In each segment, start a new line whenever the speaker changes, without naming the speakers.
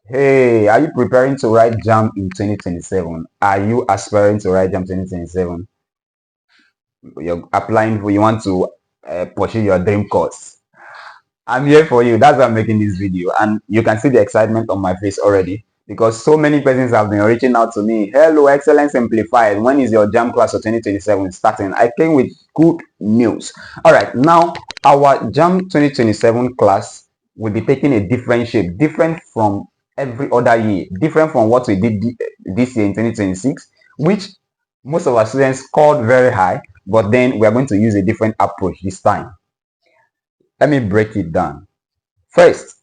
Hey, are you preparing to write Jamb in 2027? Are you aspiring to write Jamb 2027? You're applying for, you want to pursue your dream course. I'm here for you. That's why I'm making this video. And you can see the excitement on my face already because so many persons have been reaching out to me. Hello, Excellent Simplified. When is your Jamb class for 2027 starting? I came with good news. All right, now our Jamb 2027 class will be taking a different shape, different from every other year, different from what we did this year in 2026, which most of our students scored very high, but then we are going to use a different approach this time. Let me break it down. First,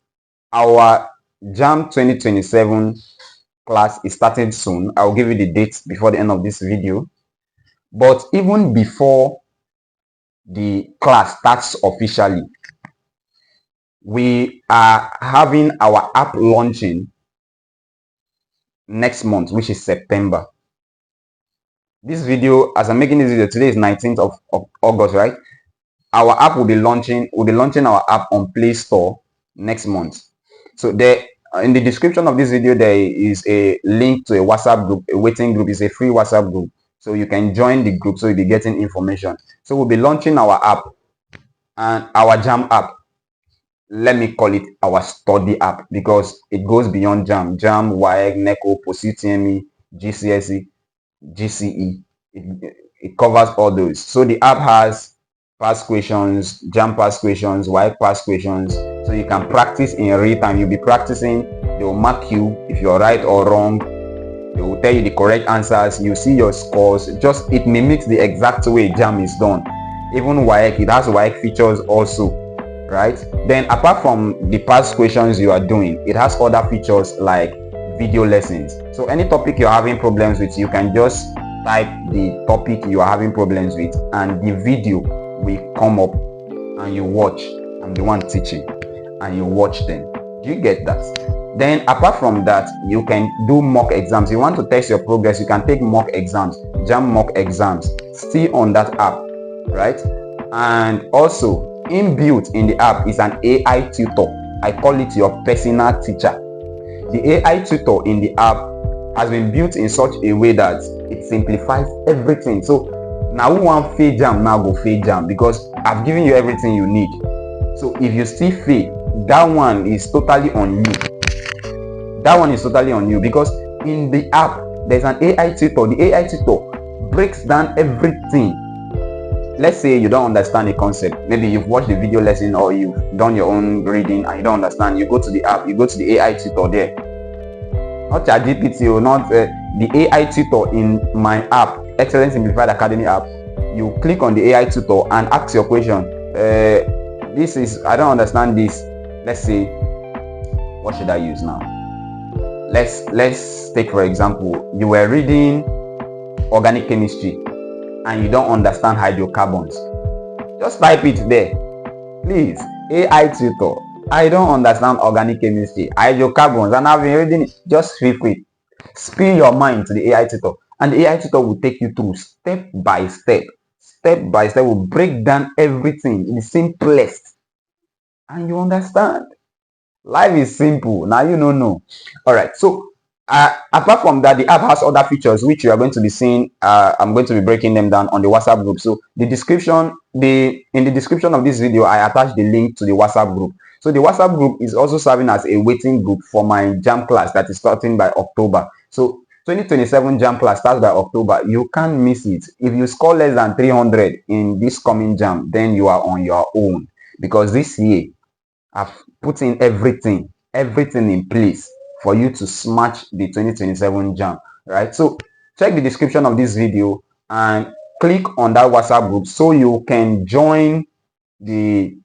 our Jamb 2027 class is starting soon. I'll give you the dates before the end of this video. But even before the class starts officially, we are having our app launching next month, which is September. This video, as I'm making this video, today is 19th of August, right? Our app will be launching our app on Play Store next month. So there, in the description of this video, there is a link to a WhatsApp group, a waiting group. It's a free WhatsApp group, so you can join the group, so you'll be getting information. So we'll be launching our app, and our Jamb app, let me call it our study app, because it goes beyond Jamb. Jamb, WAEC, NECO, POSITME, GCSE, GCE, it covers all those. So the app has past questions, Jamb past questions, WAEC past questions, so you can practice in real time. You'll be practicing. They will mark you if you're right or wrong. They will tell you the correct answers. You see your scores. Just it mimics the exact way Jamb is done. Even WAEC, it has WAEC features also, right? Then apart from the past questions you are doing, it has other features like video lessons. So any topic you're having problems with, you can just type the topic you are having problems with, and the video will come up, and you watch. I'm the one teaching, and you watch them. Do you get that? Then apart from that, you can do mock exams. You want to test your progress, you can take mock exams, Jamb mock exams, still on that app, right? And also inbuilt in the app is an AI tutor. I call it your personal teacher. The AI tutor in the app has been built in such a way that it simplifies everything. So now we want fail Jamb, now go fail Jamb, because I've given you everything you need. So if you still fail, that one is totally on you. That one is totally on you, because in the app there's an AI tutor. The AI tutor breaks down everything. Let's say you don't understand a concept. Maybe you've watched the video lesson or you've done your own reading and you don't understand. You go to the app, you go to the AI tutor there. Not ChatGPT or not the AI tutor in my app, Excellent Simplified Academy app. You click on the AI tutor and ask your question. This is, I don't understand this. Let's say, what should I use now? Let's take, for example, you were reading organic chemistry and you don't understand hydrocarbons. Just type it there. Please, AI tutor, I don't understand organic chemistry, hydrocarbons, and I've been reading it. Just feel free. Spill your mind to the AI tutor, and the AI tutor will take you through step by step. Step by step will break down everything in the simplest. And you understand. Life is simple. Now you know. Alright, so apart from that, the app has other features which you are going to be seeing. I'm going to be breaking them down on the WhatsApp group. So in the description of this video, I attached the link to the WhatsApp group. So the WhatsApp group is also serving as a waiting group for my Jamb class that is starting by October. So 2027 Jamb class starts by October. You can't miss it. If you score less than 300 in this coming Jamb, then you are on your own, because this year I've put in everything in place for you to smash the 2027 Jamb, right? So check the description of this video and click on that WhatsApp group so you can join the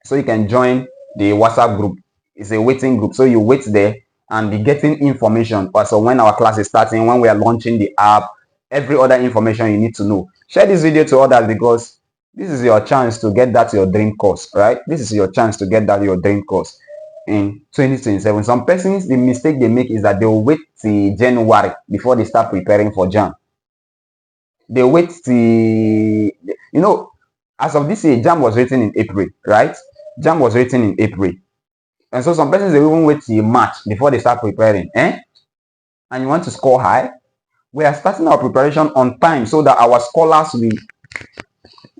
WhatsApp group. It's a waiting group, so you wait there and be getting information also when our class is starting, when we are launching the app, every other information you need to know. Share this video to others, because this is your chance to get that your dream course, right? This is your chance to get that your dream course in 2027. Some persons, the mistake they make is that they'll wait till January before they start preparing for Jamb. They wait till, as of this year, Jamb was written in April, right? Jamb was written in April. And so some persons, they even wait till March before they start preparing. And you want to score high? We are starting our preparation on time so that our scholars will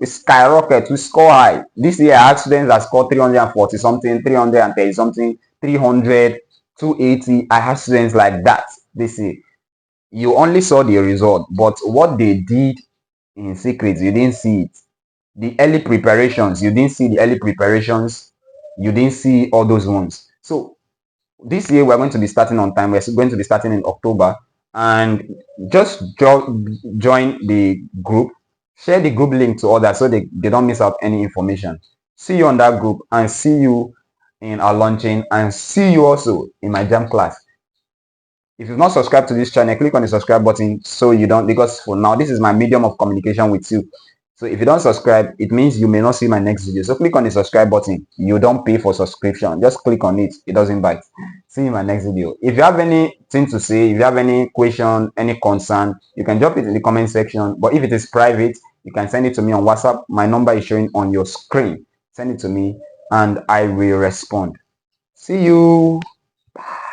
skyrocket, we score high. This year I had students that scored 340 something, 330 something, 300, 280. I had students like that this year. You only saw the result, but what they did in secret, you didn't see it. The early preparations, you didn't see the early preparations, you didn't see all those ones. So this year we're going to be starting on time. We're going to be starting in October, and just join the group, share the group link to others so they don't miss out any information. See you on that group, and see you in our launching, and see you also in my Jamb class. If you've not subscribed to this channel, click on the subscribe button so you don't, because for now this is my medium of communication with you. So if you don't subscribe, it means you may not see my next video. So click on the subscribe button. You don't pay for subscription. Just click on it. It doesn't bite. See you in my next video. If you have anything to say, if you have any question, any concern, you can drop it in the comment section. But if it is private, you can send it to me on WhatsApp. My number is showing on your screen. Send it to me and I will respond. See you. Bye.